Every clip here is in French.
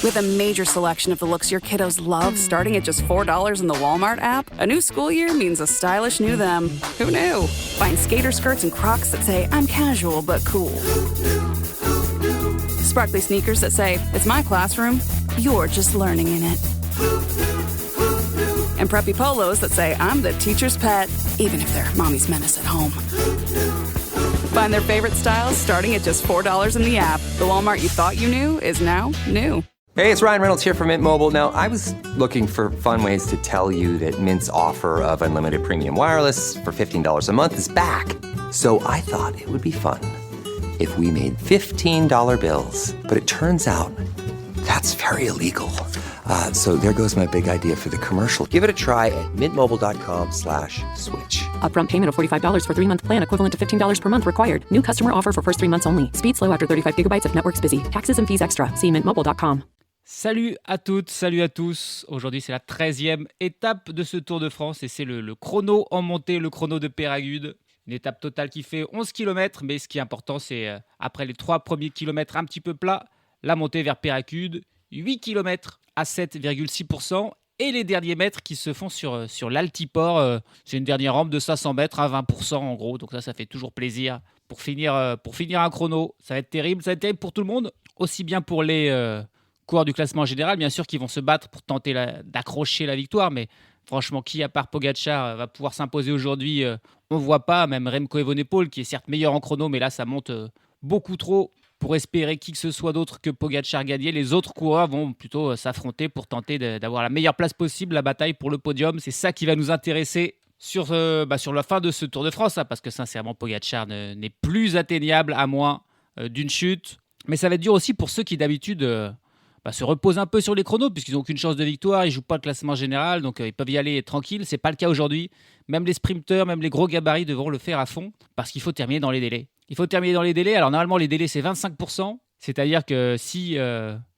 With a major selection of the looks your kiddos love starting at just $4 in the Walmart app, a new school year means a stylish new them. Who knew? Find skater skirts and Crocs that say, I'm casual but cool. Sparkly sneakers that say, it's my classroom, you're just learning in it. And preppy polos that say, I'm the teacher's pet, even if they're mommy's menace at home. Find their favorite styles starting at just $4 in the app. The Walmart you thought you knew is now new. Hey, it's Ryan Reynolds here from Mint Mobile. Now, I was looking for fun ways to tell you that Mint's offer of unlimited premium wireless for $15 a month is back. So I thought it would be fun if we made $15 bills. But it turns out that's very illegal. So there goes my big idea for the commercial. Give it a try at mintmobile.com/switch. Upfront payment of $45 for 3-month plan equivalent to $15 per month required. New customer offer for first 3 months only. Speed slow after 35 gigabytes if network's busy. Taxes and fees extra. See mintmobile.com. Salut à toutes, salut à tous. Aujourd'hui, c'est la 13e étape de ce Tour de France et c'est le chrono en montée, le chrono de Péragude. Une étape totale qui fait 11 km, mais ce qui est important, c'est après les 3 premiers kilomètres un petit peu plats, la montée vers Péragude, 8 km à 7,6% et les derniers mètres qui se font sur l'altiport. C'est une dernière rampe de 500 mètres à 20% en gros, donc ça fait toujours plaisir pour finir un chrono. Ça va être terrible pour tout le monde, aussi bien pour les coureurs du classement général, bien sûr, qui vont se battre pour tenter d'accrocher la victoire, mais franchement, qui à part Pogacar va pouvoir s'imposer aujourd'hui, on ne voit pas. Même Remco Evenepoel, qui est certes meilleur en chrono, mais là, ça monte beaucoup trop pour espérer qui que ce soit d'autre que Pogacar gagner. Les autres coureurs vont plutôt s'affronter pour tenter d'avoir la meilleure place possible, la bataille pour le podium. C'est ça qui va nous intéresser sur la fin de ce Tour de France, parce que sincèrement, Pogacar n'est plus atteignable à moins d'une chute. Mais ça va être dur aussi pour ceux qui d'habitude se reposent un peu sur les chronos, puisqu'ils n'ont aucune chance de victoire, ils ne jouent pas le classement général, donc ils peuvent y aller tranquille. Ce n'est pas le cas aujourd'hui. Même les sprinteurs, même les gros gabarits devront le faire à fond, parce qu'il faut terminer dans les délais. Alors normalement, les délais, c'est 25%. C'est-à-dire que si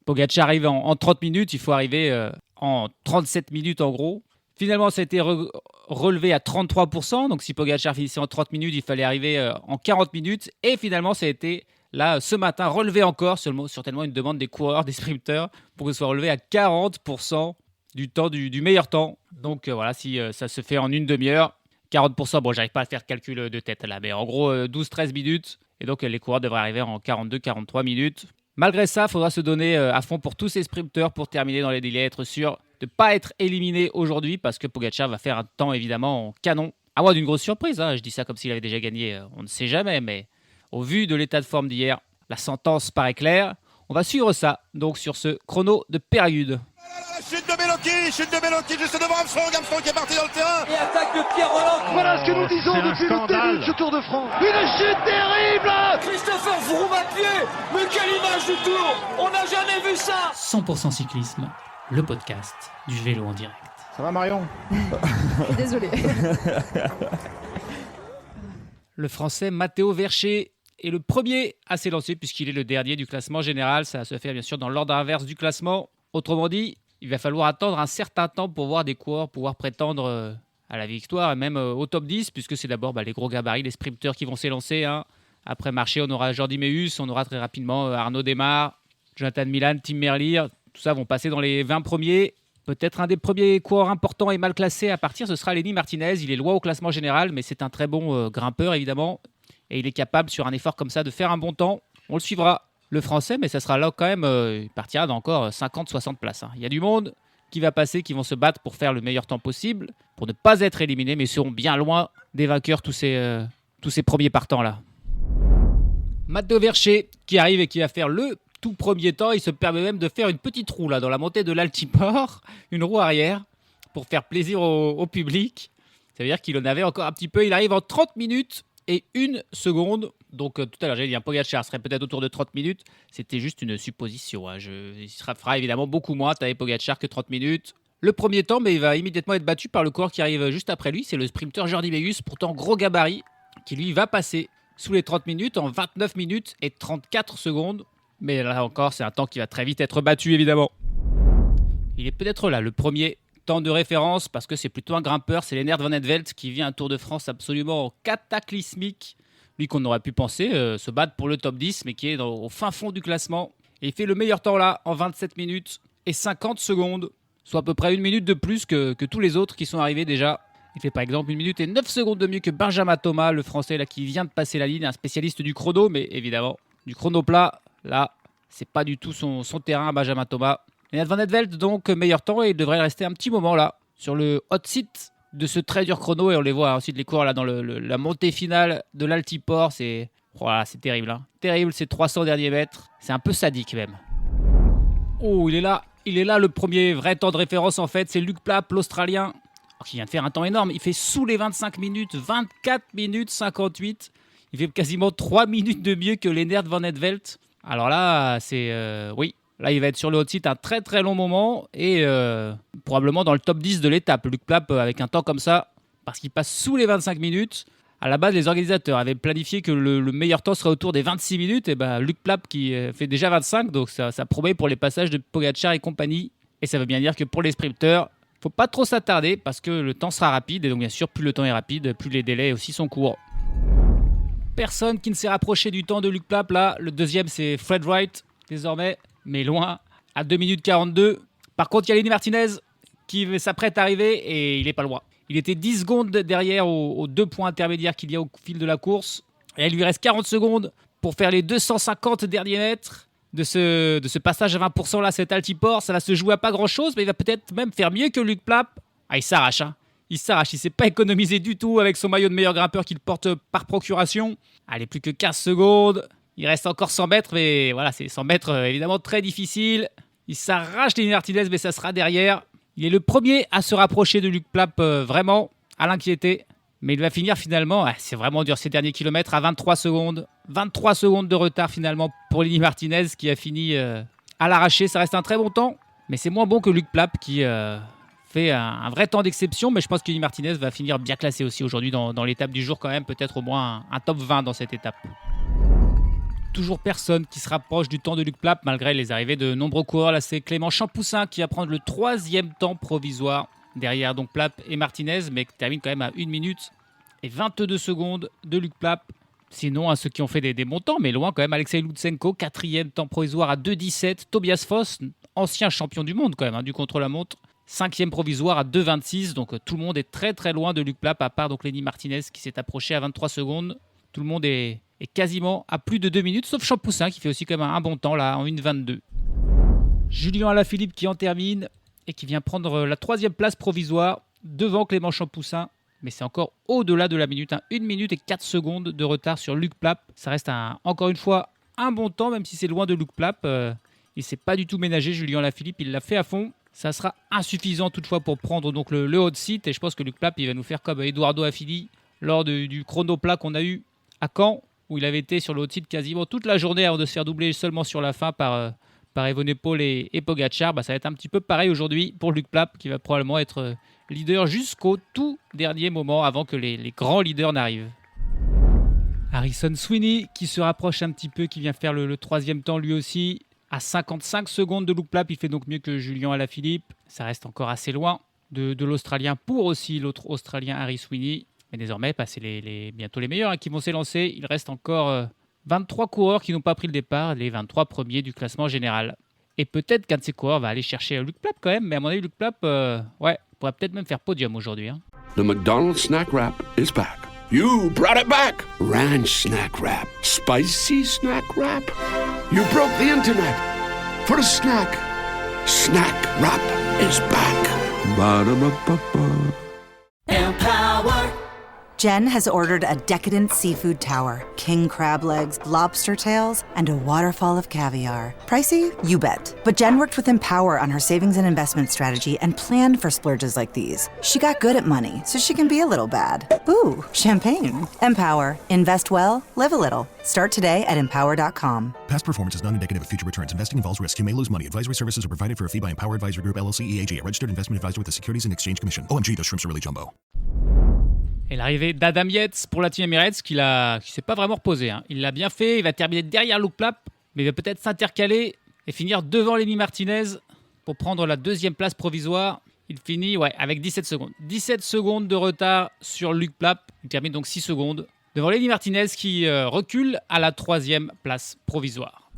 Pogacar arrive en 30 minutes, il faut arriver en 37 minutes en gros. Finalement, ça a été relevé à 33%. Donc si Pogacar finissait en 30 minutes, il fallait arriver en 40 minutes. Et finalement, ça a été, là, ce matin, relevé encore, certainement une demande des coureurs, des sprinteurs, pour que ce soit relevé à 40% du temps, du meilleur temps. Donc voilà, si ça se fait en une demi-heure, 40%, bon, j'arrive pas à faire le calcul de tête là, mais en gros 12-13 minutes, et donc les coureurs devraient arriver en 42-43 minutes. Malgré ça, il faudra se donner à fond pour tous ces sprinteurs pour terminer dans les délais, être sûr de ne pas être éliminé aujourd'hui, parce que Pogacar va faire un temps évidemment en canon, à moins d'une grosse surprise, hein. Je dis ça comme s'il avait déjà gagné, on ne sait jamais, mais au vu de l'état de forme d'hier, la sentence paraît claire. On va suivre ça, donc sur ce chrono de Péragude. Chute de Bellocchi juste devant Armstrong qui est parti dans le terrain. Et attaque de Pierre Rolland. Voilà ce que nous disons depuis le début de ce Tour de France. Une chute terrible. Christopher Froome à pied. Mais quelle image du Tour. On n'a jamais vu ça. 100% cyclisme, le podcast du vélo en direct. Ça va Marion? Désolé. Le Français Matteo Vercher est le premier à s'élancer puisqu'il est le dernier du classement général. Ça va se faire bien sûr dans l'ordre inverse du classement. Autrement dit, il va falloir attendre un certain temps pour voir des coureurs pouvoir prétendre à la victoire et même au top 10, puisque c'est d'abord les gros gabarits, les sprinteurs qui vont s'élancer. Hein. Après Marché, on aura Jordi Meeus, on aura très rapidement Arnaud Démare, Jonathan Milan, Tim Merlier. Tout ça vont passer dans les 20 premiers. Peut-être un des premiers coureurs importants et mal classés à partir, ce sera Lenny Martinez. Il est loin au classement général, mais c'est un très bon grimpeur évidemment. Et il est capable, sur un effort comme ça, de faire un bon temps. On le suivra. Le Français, mais ça sera là quand même, il partira dans encore 50-60 places. Il y a du monde qui va passer, qui vont se battre pour faire le meilleur temps possible, pour ne pas être éliminés, mais seront bien loin des vainqueurs, tous ces premiers partants-là. Matteo Vercher qui arrive et qui va faire le tout premier temps. Il se permet même de faire une petite roue là, dans la montée de l'Altiport, une roue arrière, pour faire plaisir au public. Ça veut dire qu'il en avait encore un petit peu. Il arrive en 30 minutes et 1 seconde. Donc tout à l'heure, j'ai dit un Pogacar serait peut-être autour de 30 minutes. C'était juste une supposition. Hein. Il fera évidemment beaucoup moins Tadej Pogacar que 30 minutes. Le premier temps, mais il va immédiatement être battu par le coureur qui arrive juste après lui. C'est le sprinter Jordi Meeus, pourtant gros gabarit, qui lui va passer sous les 30 minutes en 29 minutes et 34 secondes. Mais là encore, c'est un temps qui va très vite être battu évidemment. Il est peut-être là, le premier temps de référence, parce que c'est plutôt un grimpeur. C'est Lennart Van Etvelt qui vit un Tour de France absolument cataclysmique. Lui qu'on aurait pu penser se battre pour le top 10, mais qui est au fin fond du classement. Et il fait le meilleur temps là en 27 minutes et 50 secondes, soit à peu près 1 minute de plus que tous les autres qui sont arrivés déjà. Il fait par exemple 1 minute et 9 secondes de mieux que Benjamin Thomas, le français là qui vient de passer la ligne, un spécialiste du chrono, mais évidemment du chrono plat, là c'est pas du tout son terrain, Benjamin Thomas. Lennart Van Etvelt donc meilleur temps et il devrait rester un petit moment là sur le hot seat de ce très dur chrono et on les voit ensuite les coureurs là dans la montée finale de l'Altiport, c'est terrible, hein. Terrible ces 300 derniers mètres, c'est un peu sadique même. Oh il est là le premier vrai temps de référence en fait, c'est Luc Plapp l'Australien qui vient de faire un temps énorme, il fait sous les 25 minutes, 24 minutes 58, il fait quasiment 3 minutes de mieux que Lennart Van Etvelt. Alors là oui. Là, il va être sur le hot seat un très très long moment et probablement dans le top 10 de l'étape. Luc Plapp avec un temps comme ça, parce qu'il passe sous les 25 minutes. À la base, les organisateurs avaient planifié que le meilleur temps serait autour des 26 minutes. Et Luc Plapp qui fait déjà 25, donc ça promet pour les passages de Pogacar et compagnie. Et ça veut bien dire que pour les sprinteurs, faut pas trop s'attarder parce que le temps sera rapide. Et donc bien sûr, plus le temps est rapide, plus les délais aussi sont courts. Personne qui ne s'est rapproché du temps de Luc Plapp. Là, le deuxième, c'est Fred Wright, désormais. Mais loin, à 2 minutes 42. Par contre, il y a Lenny Martinez qui s'apprête à arriver et il n'est pas loin. Il était 10 secondes derrière aux 2 points intermédiaires qu'il y a au fil de la course. Et il lui reste 40 secondes pour faire les 250 derniers mètres de ce passage à 20% là, cet Altiport. Ça va se jouer à pas grand-chose, mais il va peut-être même faire mieux que Luc Plapp. Ah, il s'arrache, hein. Il s'arrache, il ne s'est pas économisé du tout avec son maillot de meilleur grimpeur qu'il porte par procuration. Allez, plus que 15 secondes. Il reste encore 100 mètres, mais voilà, c'est 100 mètres évidemment très difficile. Il s'arrache Lenny Martinez, mais ça sera derrière. Il est le premier à se rapprocher de Luc Plapp, vraiment, à l'inquiéter. Mais il va finir finalement, c'est vraiment dur ces derniers kilomètres, à 23 secondes. 23 secondes de retard finalement pour Lenny Martinez qui a fini à l'arracher. Ça reste un très bon temps, mais c'est moins bon que Luc Plapp qui fait un vrai temps d'exception. Mais je pense que Lenny Martinez va finir bien classé aussi aujourd'hui dans l'étape du jour quand même. Peut-être au moins un top 20 dans cette étape. Toujours personne qui se rapproche du temps de Luc Plapp malgré les arrivées de nombreux coureurs. Là, c'est Clément Champoussin qui va prendre le 3e temps provisoire derrière donc Plapp et Martinez, mais qui termine quand même à 1 minute et 22 secondes de Luc Plapp. Sinon, à ceux qui ont fait des bons temps, mais loin quand même, Alexei Lutsenko, 4e temps provisoire à 2,17. Tobias Foss, ancien champion du monde quand même, du contre-la-montre, 5e provisoire à 2,26. Donc tout le monde est très très loin de Luc Plapp, à part donc Lenny Martinez qui s'est approché à 23 secondes. Tout le monde est quasiment à plus de 2 minutes, sauf Champoussin qui fait aussi quand même un bon temps là en 1,22. Julien Alaphilippe qui en termine et qui vient prendre la 3e place provisoire devant Clément Champoussin. Mais c'est encore au-delà de la minute, 1 minute et 4 secondes de retard sur Luc Plapp. Ça reste encore une fois un bon temps, même si c'est loin de Luc Plapp. Il ne s'est pas du tout ménagé, Julien Alaphilippe, il l'a fait à fond. Ça sera insuffisant toutefois pour prendre donc le hot seat. Et je pense que Luc Plapp il va nous faire comme Eduardo Affini lors du chrono plat qu'on a eu à Caen, où il avait été sur le hot seat quasiment toute la journée avant de se faire doubler seulement sur la fin par Evenepoel et Pogacar. Ça va être un petit peu pareil aujourd'hui pour Luc Plapp qui va probablement être leader jusqu'au tout dernier moment avant que les grands leaders n'arrivent. Harrison Sweeney qui se rapproche un petit peu, qui vient faire le 3e temps lui aussi à 55 secondes de Luc Plapp. Il fait donc mieux que Julien Alaphilippe. Ça reste encore assez loin de l'Australien pour aussi l'autre Australien Harry Sweeney. Mais désormais, c'est bientôt les meilleurs qui vont s'élancer. Il reste encore 23 coureurs qui n'ont pas pris le départ, les 23 premiers du classement général. Et peut-être qu'un de ces coureurs va aller chercher Luc Plapp quand même, mais à mon avis, Luc Plapp pourrait peut-être même faire podium aujourd'hui. The McDonald's Snack Wrap is back. You brought it back. Ranch Snack Wrap. Spicy Snack Wrap. You broke the internet. For a snack. Snack Wrap is back. Ba-da-ba-ba-ba. Empower. Jen has ordered a decadent seafood tower, king crab legs, lobster tails, and a waterfall of caviar. Pricey? You bet. But Jen worked with Empower on her savings and investment strategy and planned for splurges like these. She got good at money, so she can be a little bad. Ooh, champagne. Empower. Invest well, live a little. Start today at empower.com. Past performance is not indicative of future returns. Investing involves risk. You may lose money. Advisory services are provided for a fee by Empower Advisory Group, LLC, EAG, a registered investment advisor with the Securities and Exchange Commission. OMG, those shrimps are really jumbo. Et l'arrivée d'Adam Yates pour la Team Emirates qui s'est pas vraiment reposé. Il l'a bien fait, il va terminer derrière Luc Plapp, mais il va peut-être s'intercaler et finir devant Lenny Martinez pour prendre la 2e place provisoire. Il finit avec 17 secondes. 17 secondes de retard sur Luc Plapp. Il termine donc 6 secondes devant Lenny Martinez qui recule à la 3e place provisoire.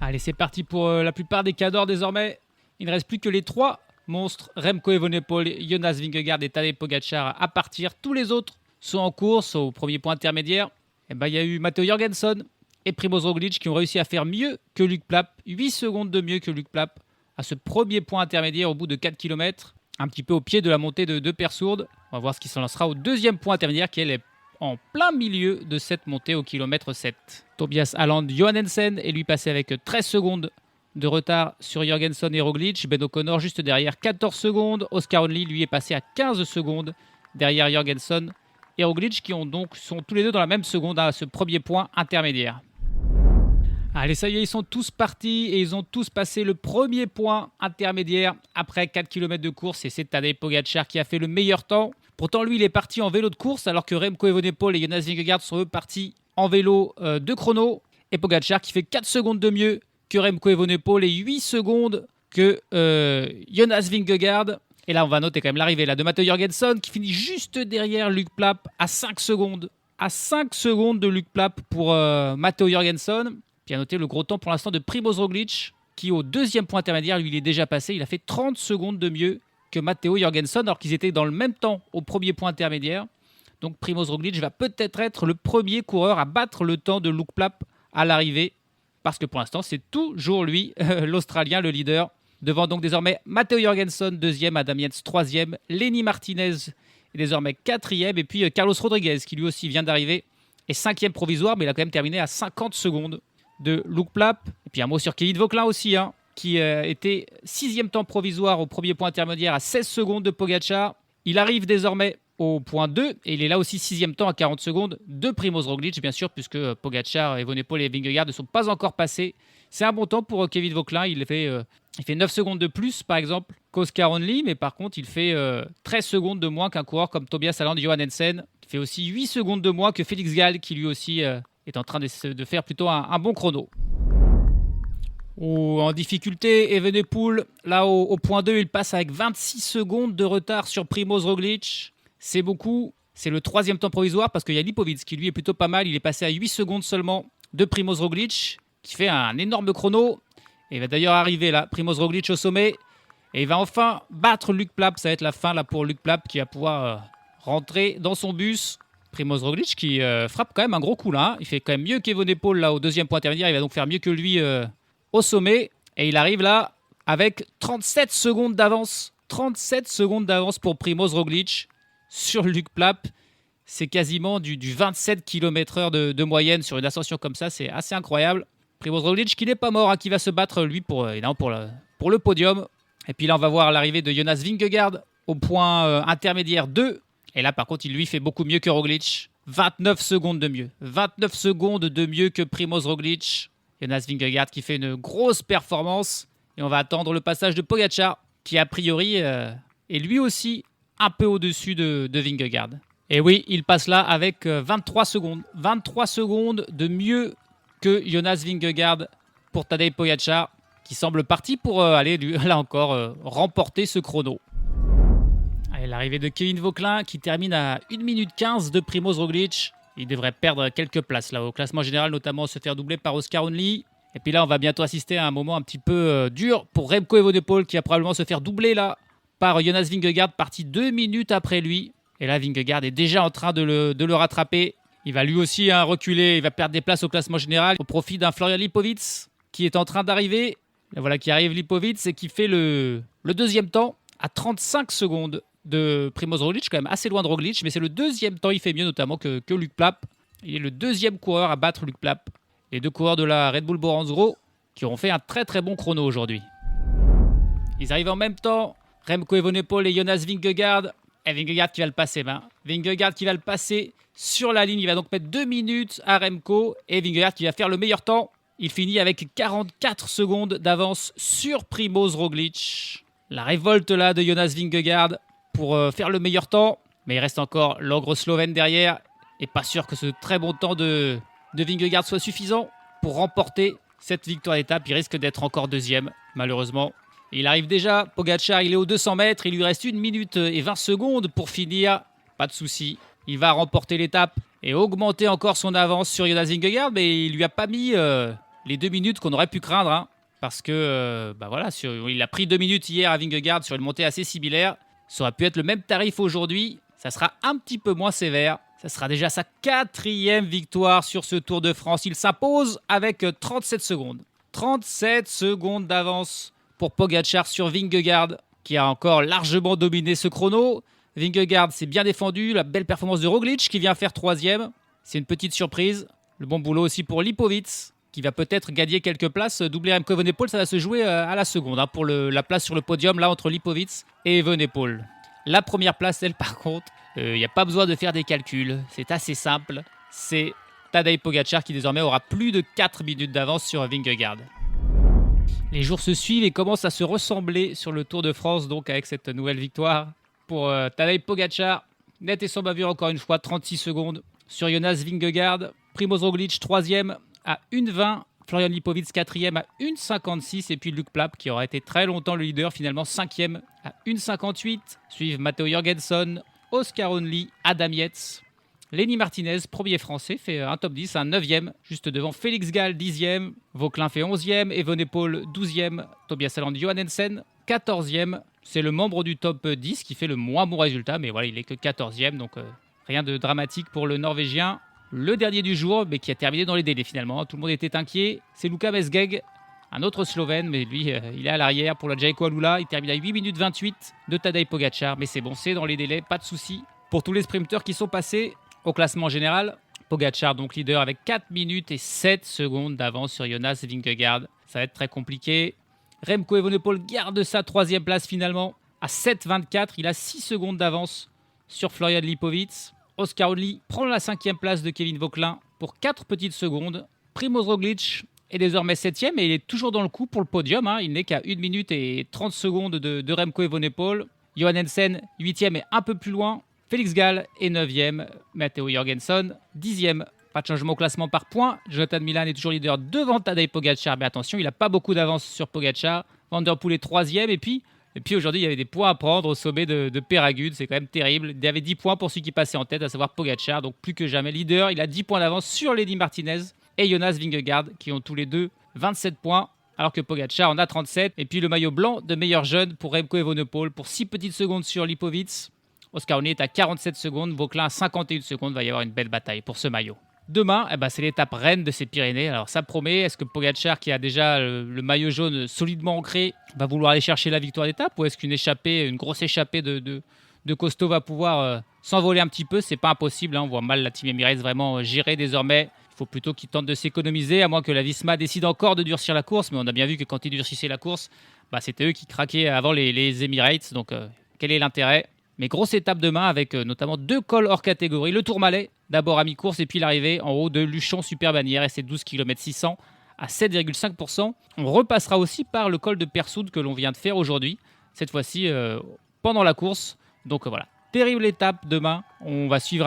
Allez, c'est parti pour la plupart des cadors désormais. Il ne reste plus que les 3 monstres, Remco Evenepoel, Jonas Vingegaard et Tadej Pogačar à partir. Tous les autres sont en course au premier point intermédiaire. Il y a eu Matteo Jorgensen et Primož Roglič qui ont réussi à faire mieux que Luc Plapp, 8 secondes de mieux que Luc Plapp à ce premier point intermédiaire au bout de 4 km, un petit peu au pied de la montée de Persourde. On va voir ce qui s'en lancera au deuxième point intermédiaire qui est en plein milieu de cette montée au kilomètre 7. Tobias Haaland Johannesen est lui passé avec 13 secondes de retard sur Jorgensen et Roglič. Ben O'Connor juste derrière, 14 secondes. Oscar Onley lui est passé à 15 secondes derrière Jorgensen et Roglič qui sont tous les deux dans la même seconde à ce premier point intermédiaire. Allez, ça y est, ils sont tous partis et ils ont tous passé le premier point intermédiaire après 4 km de course et c'est Tadej Pogačar qui a fait le meilleur temps. Pourtant, lui, il est parti en vélo de course alors que Remco Evenepoel et Jonas Vingegaard sont eux partis en vélo de chrono. Et Pogačar qui fait 4 secondes de mieux que Remco Evenepoel et 8 secondes que Jonas Vingegaard. Et là, on va noter quand même l'arrivée là, de Matteo Jorgensen qui finit juste derrière Luc Plapp à 5 secondes. À 5 secondes de Luc Plapp pour Matteo Jorgensen. Puis à noter le gros temps pour l'instant de Primož Roglič qui au deuxième point intermédiaire, lui, il est déjà passé. Il a fait 30 secondes de mieux que Matteo Jorgensen alors qu'ils étaient dans le même temps au premier point intermédiaire. Donc Primož Roglič va peut-être être le premier coureur à battre le temps de Luc Plapp à l'arrivée. Parce que pour l'instant, c'est toujours lui, l'Australien, le leader. Devant donc désormais Matteo Jorgensen, deuxième, Adam Yates, troisième. Lenny Martinez est désormais quatrième. Et puis Carlos Rodriguez, qui lui aussi vient d'arriver, est cinquième provisoire, mais il a quand même terminé à 50 secondes de Luc Plapp. Et puis un mot sur Kevin Vauquelin aussi, qui était sixième temps provisoire au premier point intermédiaire à 16 secondes de Pogačar. Il arrive désormais au point 2 et il est là aussi sixième temps à 40 secondes de Primož Roglič, bien sûr, puisque Pogačar, Evenepoel et Vingegaard ne sont pas encore passés. C'est un bon temps pour Kevin Vauquelin. Il fait 9 secondes de plus, par exemple, qu'Oscar Onley, mais par contre, il fait 13 secondes de moins qu'un coureur comme Tobias Haaland Johannesen. Il fait aussi 8 secondes de moins que Félix Gall, qui lui aussi est en train de faire plutôt un bon chrono. En difficulté, Evenepoel, là au point 2, il passe avec 26 secondes de retard sur Primož Roglič. C'est beaucoup. C'est le troisième temps provisoire parce qu'il y a Lipovic qui lui est plutôt pas mal. Il est passé à 8 secondes seulement de Primož Roglič qui fait un énorme chrono. Et il va d'ailleurs arriver là, Primož Roglič au sommet. Et il va enfin battre Luc Plapp. Ça va être la fin là pour Luc Plapp qui va pouvoir rentrer dans son bus. Primož Roglič qui frappe quand même un gros coup là. Il fait quand même mieux qu'Evenepoel là au deuxième point intermédiaire. Il va donc faire mieux que lui au sommet. Et il arrive là avec 37 secondes d'avance. 37 secondes d'avance pour Primož Roglič sur Luc Plapp. C'est quasiment du 27 km/h de moyenne sur une ascension comme ça. C'est assez incroyable. Primož Roglič qui n'est pas mort, qui va se battre lui pour le podium. Et puis là, on va voir l'arrivée de Jonas Vingegaard au point intermédiaire 2. Et là, par contre, il lui fait beaucoup mieux que Roglič. 29 secondes de mieux. 29 secondes de mieux que Primož Roglič. Jonas Vingegaard qui fait une grosse performance. Et on va attendre le passage de Pogačar, qui a priori est lui aussi un peu au-dessus de Vingegaard. Et oui, il passe là avec 23 secondes. 23 secondes de mieux que Jonas Vingegaard pour Tadej Pogačar, qui semble parti pour aller, là encore, remporter ce chrono. Allez, l'arrivée de Kevin Vauquelin qui termine à 1 minute 15 de Primož Roglič. Il devrait perdre quelques places là au classement général, notamment se faire doubler par Oscar Onley. Et puis là, on va bientôt assister à un moment un petit peu dur pour Remco Evenepoel qui va probablement se faire doubler là par Jonas Vingegaard, parti 2 minutes après lui. Et là, Vingegaard est déjà en train de le rattraper. Il va lui aussi reculer, il va perdre des places au classement général au profit d'un Florian Lipovic qui est en train d'arriver. Et voilà qui arrive Lipovic et qui fait le deuxième temps à 35 secondes de Primož Roglič, quand même assez loin de Roglič, mais c'est le deuxième temps, il fait mieux notamment que Luc Plapp. Il est le deuxième coureur à battre Luc Plapp. Les deux coureurs de la Red Bull Boranzro qui ont fait un très très bon chrono aujourd'hui. Ils arrivent en même temps, Remco Evenepoel et Jonas Vingegaard. Et Vingegaard qui va le passer. Vingegaard qui va le passer sur la ligne. Il va donc mettre 2 minutes à Remco. Et Vingegaard qui va faire le meilleur temps. Il finit avec 44 secondes d'avance sur Primož Roglič. La révolte là de Jonas Vingegaard pour faire le meilleur temps. Mais il reste encore l'ogre slovène derrière. Et pas sûr que ce très bon temps de Vingegaard soit suffisant pour remporter cette victoire d'étape. Il risque d'être encore deuxième, malheureusement. Il arrive déjà, Pogačar, il est aux 200 mètres. Il lui reste 1 minute et 20 secondes pour finir. Pas de souci. Il va remporter l'étape et augmenter encore son avance sur Jonas Vingegaard. Mais il lui a pas mis les 2 minutes qu'on aurait pu craindre, hein, parce que il a pris 2 minutes hier à Vingegaard sur une montée assez similaire. Ça aurait pu être le même tarif aujourd'hui, ça sera un petit peu moins sévère. Ça sera déjà sa 4e victoire sur ce Tour de France. Il s'impose avec 37 secondes. 37 secondes d'avance pour Pogačar sur Vingegaard, qui a encore largement dominé ce chrono. Vingegaard s'est bien défendu, la belle performance de Roglic qui vient faire 3e. C'est une petite surprise. Le bon boulot aussi pour Lipovic, qui va peut-être gagner quelques places. Doubler Remco Evenepoel, ça va se jouer à la seconde, hein, pour la place sur le podium là entre Lipovic et Evenepoel. La première place, elle, par contre, il n'y a pas besoin de faire des calculs. C'est assez simple. C'est Tadej Pogačar qui désormais aura plus de 4 minutes d'avance sur Vingegaard. Les jours se suivent et commencent à se ressembler sur le Tour de France, donc avec cette nouvelle victoire pour Tadej Pogačar. Net et sans bavure encore une fois, 36 secondes sur Jonas Vingegaard. Primoz Roglic 3e à 1,20. Florian Lipovic 4e à 1,56 et puis Luke Plapp qui aura été très longtemps le leader, finalement 5e à 1,58. Suivent Matteo Jorgensen, Oscar Onley, Adam Yates. Lenny Martinez, premier français, fait un top 10, un 9e, juste devant Félix Gall, 10e. Vauquelin fait 11e, Evenepoel 12e, Tobias Aland Johannesen 14e. C'est le membre du top 10 qui fait le moins bon résultat, mais voilà, il est que 14e, donc rien de dramatique pour le Norvégien. Le dernier du jour, mais qui a terminé dans les délais finalement. Tout le monde était inquiet. C'est Luka Mesgeg, un autre Slovène, mais lui, il est à l'arrière pour la Jayco Alula. Il termine à 8 minutes 28 de Tadej Pogačar. Mais c'est bon, c'est dans les délais, pas de souci. Pour tous les sprinteurs qui sont passés au classement général, Pogačar donc leader avec 4 minutes et 7 secondes d'avance sur Jonas Vingegaard. Ça va être très compliqué. Remco Evenepoel garde sa 3e place finalement à 7,24. Il a 6 secondes d'avance sur Florian Lipovic. Oscar Onley prend la 5e place de Kevin Vauquelin pour 4 petites secondes. Primoz Roglic est désormais 7e et il est toujours dans le coup pour le podium, hein. Il n'est qu'à 1 minute et 30 secondes de Remco Evenepoel. Johannesen 8e et un peu plus loin. Félix Gall est 9e. Matteo Jorgensen 10e. Pas de changement au classement par points. Jonathan Milan est toujours leader devant Tadej Pogačar. Mais attention, il n'a pas beaucoup d'avance sur Pogačar. Van der Poel est 3e et puis aujourd'hui, il y avait des points à prendre au sommet de Peyragudes. C'est quand même terrible. Il y avait 10 points pour celui qui passait en tête, à savoir Pogačar. Donc plus que jamais leader. Il a 10 points d'avance sur Lenny Martinez et Jonas Vingegaard qui ont tous les deux 27 points. Alors que Pogačar en a 37. Et puis le maillot blanc de meilleur jeune pour Remco Evenepoel pour 6 petites secondes sur Lipovic. Oscar Onley est à 47 secondes. Vauquelin à 51 secondes. Il va y avoir une belle bataille pour ce maillot. Demain, c'est l'étape reine de ces Pyrénées. Alors ça promet. Est-ce que Pogačar, qui a déjà le maillot jaune solidement ancré, va vouloir aller chercher la victoire d'étape, ou est-ce une grosse échappée de costaud va pouvoir s'envoler un petit peu? C'est pas impossible, hein. On voit mal la Team Emirates vraiment gérer désormais. Il faut plutôt qu'ils tentent de s'économiser, à moins que la Visma décide encore de durcir la course. Mais on a bien vu que quand ils durcissaient la course, c'était eux qui craquaient avant les Emirates. Donc quel est l'intérêt? Mais grosse étape demain avec notamment 2 cols hors catégorie. Le Tourmalet, d'abord à mi-course, et puis l'arrivée en haut de Luchon-Super-Bannière. Et c'est 12 km 600 à 7,5%. On repassera aussi par le col de Persoude que l'on vient de faire aujourd'hui. Cette fois-ci pendant la course. Donc voilà, terrible étape demain. On va suivre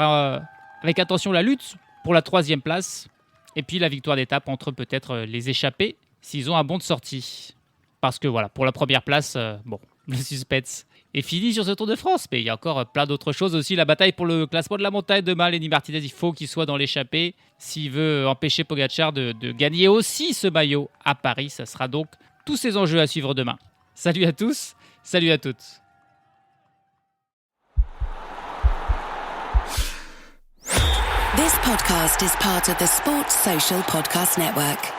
avec attention la lutte pour la 3e place. Et puis la victoire d'étape entre peut-être les échappés s'ils ont un bon de sortie. Parce que voilà, pour la première place, le suspense est fini sur ce Tour de France. Mais il y a encore plein d'autres choses aussi. La bataille pour le classement de la montagne demain. Lenny Martinez, il faut qu'il soit dans l'échappée s'il veut empêcher Pogačar de gagner aussi ce maillot à Paris. Ça sera donc tous ces enjeux à suivre demain. Salut à tous, salut à toutes. This podcast is part of the Sports Social Podcast Network.